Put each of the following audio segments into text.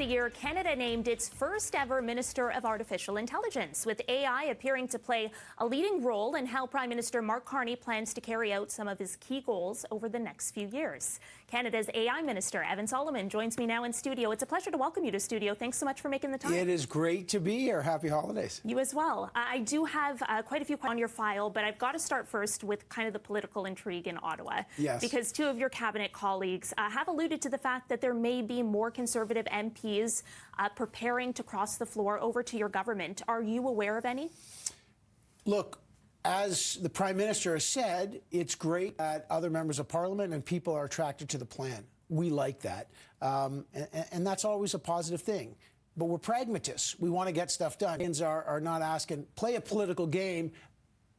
the year, Canada named its first ever Minister of Artificial Intelligence, with AI appearing to play a leading role in how Prime Minister Mark Carney plans to carry out some of his key goals over the next few years. Canada's AI Minister, Caryn Ceolin, joins me now in studio. It's a pleasure to welcome you to studio. Thanks so much for making the time. It is great to be here. Happy holidays. You as well. I do have quite a few on your file, but I've got to start first with kind of the political intrigue in Ottawa. Yes. Because two of your cabinet colleagues have alluded to the fact that there may be more Conservative MPs preparing to cross the floor over to your government. Are you aware of any? Look, as the Prime Minister has said, it's great that other members of Parliament and people are attracted to the plan. We like that. And that's always a positive thing. But we're pragmatists. We want to get stuff done. Canadians are not asking, play a political game.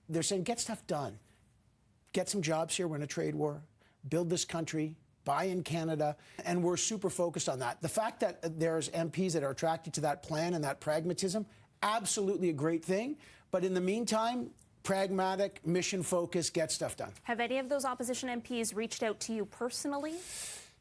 They're saying, get stuff done. Get some jobs here. We're in a trade war. Build this country. Buy in Canada. And we're super focused on that. The fact that there's MPs that are attracted to that plan and that pragmatism, absolutely a great thing. But in the meantime, pragmatic, mission focused, get stuff done. Have any of those opposition MPs reached out to you personally?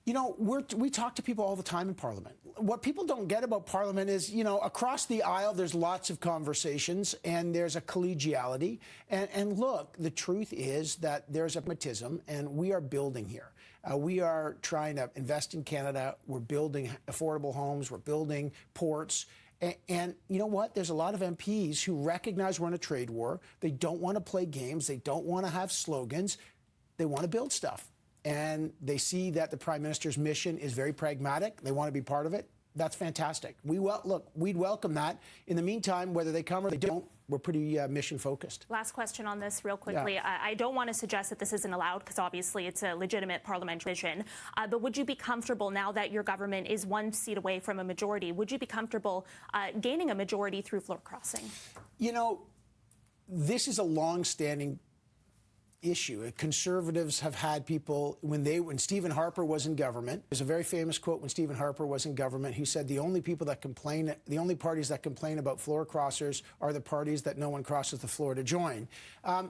You know, we talk to people all the time in Parliament. What people don't get about Parliament is, you know, across the aisle, there's lots of conversations and there's a collegiality. And look, the truth is that there's a pragmatism and we are building here. We are trying to invest in Canada. We're building affordable homes. We're building ports. And you know what? There's a lot of MPs who recognize we're in a trade war. They don't want to play games. They don't want to have slogans. They want to build stuff. And they see that the Prime Minister's mission is very pragmatic. They want to be part of it. That's fantastic. Look, we'd welcome that. In the meantime, whether they come or they don't, we're pretty mission focused. Last question on this real quickly. Yeah. I don't want to suggest that this isn't allowed because obviously it's a legitimate parliamentary vision. But would you be comfortable now that your government is one seat away from a majority? Would you be comfortable gaining a majority through floor crossing? You know, this is a long-standing issue. Conservatives have had people, when Stephen Harper was in government, there's a very famous quote when Stephen Harper was in government. He said the only parties that complain about floor crossers are the parties that no one crosses the floor to join.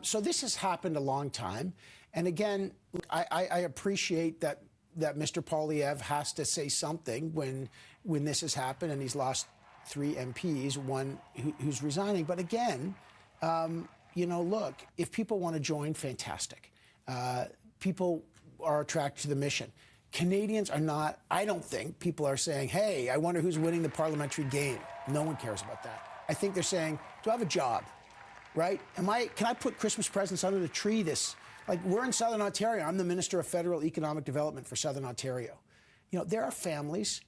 So this has happened a long time. And again, I appreciate that Mr. Poilievre has to say something when this has happened and he's lost 3 MPs, one who's resigning. But again, you know, look, if people want to join, fantastic. People are attracted to the mission. Canadians are not, I don't think people are saying, hey, I wonder who's winning the parliamentary game. No one cares about that. I think they're saying, do I have a job, right? Can I put Christmas presents under the tree like we're in Southern Ontario. I'm the Minister of Federal Economic Development for Southern Ontario. You know, there are families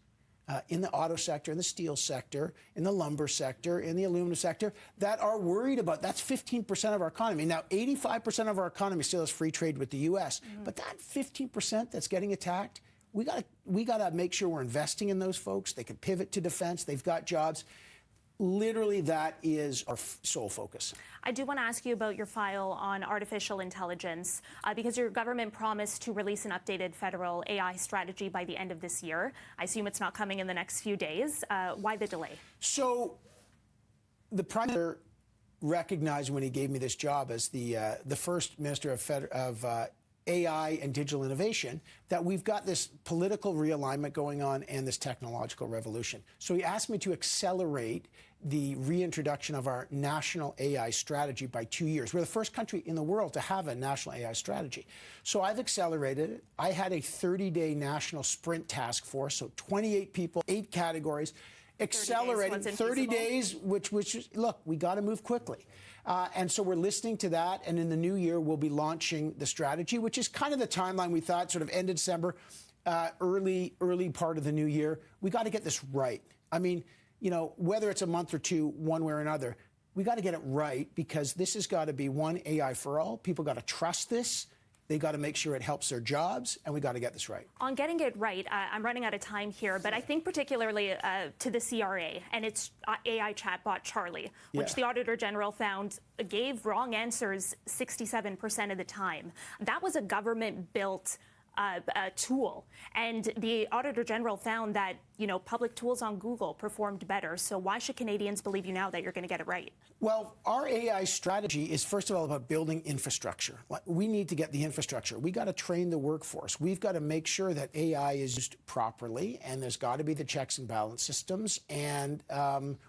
in the auto sector, in the steel sector, in the lumber sector, in the aluminum sector, that are worried about, that's 15% of our economy. Now, 85% of our economy still has free trade with the U.S., but that 15% that's getting attacked, we got to make sure we're investing in those folks. They can pivot to defense. They've got jobs. Literally, that is our sole focus. I do want to ask you about your file on artificial intelligence, because your government promised to release an updated federal AI strategy by the end of this year. I assume it's not coming in the next few days. Why the delay? So the Prime Minister recognized when he gave me this job as the first Minister of AI and digital innovation, that we've got this political realignment going on and this technological revolution. So he asked me to accelerate the reintroduction of our national AI strategy by 2 years. We're the first country in the world to have a national AI strategy. So I've accelerated it. I had a 30-day national sprint task force, so 28 people, 8 categories, accelerating 30 days, which look, we got to move quickly. And so we're listening to that. And in the new year, we'll be launching the strategy, which is kind of the timeline we thought, sort of end of December, early part of the new year. We got to get this right. I mean, you know, whether it's a month or two, one way or another, we got to get it right because this has got to be one AI for all. People got to trust this. They got to make sure it helps their jobs, and we got to get this right. On getting it right, I'm running out of time here, but I think particularly to the CRA and its AI chatbot, Charlie, which the Auditor General found gave wrong answers 67% of the time. That was a government-built tool. And the Auditor General found that, public tools on Google performed better. So why should Canadians believe you now that you're going to get it right? Well, our AI strategy is first of all about building infrastructure. We need to get the infrastructure. We got to train the workforce. We've got to make sure that AI is used properly, and there's got to be the checks and balance systems. And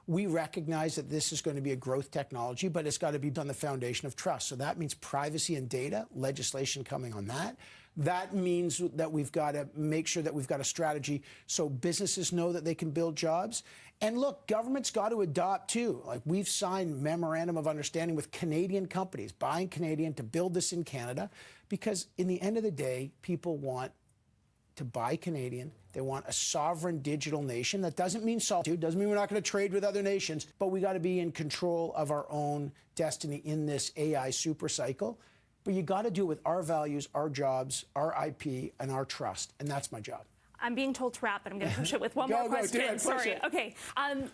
we recognize that this is going to be a growth technology, but it's got to be on the foundation of trust. So that means privacy and data, legislation coming on that. That means that we've got to make sure that we've got a strategy so businesses know that they can build jobs. And look, government's got to adopt too. Like, we've signed memorandum of understanding with Canadian companies, buying Canadian to build this in Canada, because in the end of the day, people want to buy Canadian. They want a sovereign digital nation. That doesn't mean solitude, doesn't mean we're not going to trade with other nations, but we got to be in control of our own destiny in this AI super cycle. But you got to do it with our values, our jobs, our IP, and our trust. And that's my job. I'm being told to wrap, but I'm going to push it with one more question. Sorry. Okay.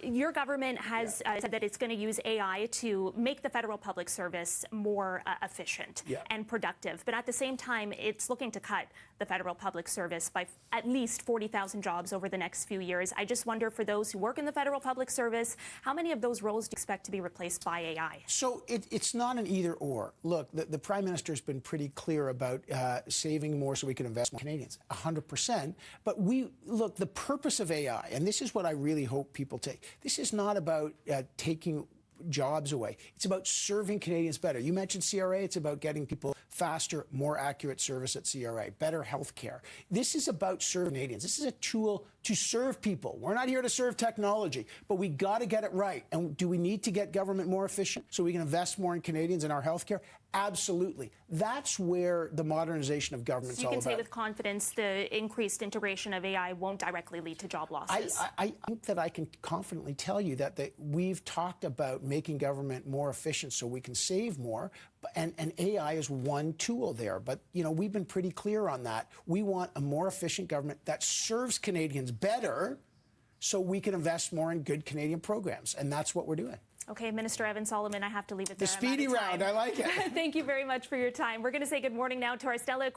Your government has said that it's going to use AI to make the federal public service more efficient and productive. But at the same time, it's looking to cut the federal public service by at least 40,000 jobs over the next few years. I just wonder, for those who work in the federal public service, how many of those roles do you expect to be replaced by AI? So it's not an either or. Look, the Prime Minister has been pretty clear about saving more so we can invest more in Canadians, 100%. But look, the purpose of AI, and this is what I really hope people take, this is not about taking jobs away. It's about serving Canadians better. You mentioned CRA. It's about getting people faster, more accurate service at CRA, better health care. This is about serving Canadians. This is a tool to serve people. We're not here to serve technology, but we got to get it right. And do we need to get government more efficient so we can invest more in Canadians and our health care? Absolutely. That's where the modernization of government is all about. So you can say with confidence the increased integration of AI won't directly lead to job losses? I think that I can confidently tell you that we've talked about making government more efficient so we can save more, and AI is one tool there. But, we've been pretty clear on that. We want a more efficient government that serves Canadians better so we can invest more in good Canadian programs, and that's what we're doing. Okay, Minister Evan Solomon, I have to leave it there. The speedy round, I like it. Thank you very much for your time. We're going to say good morning now to our Stella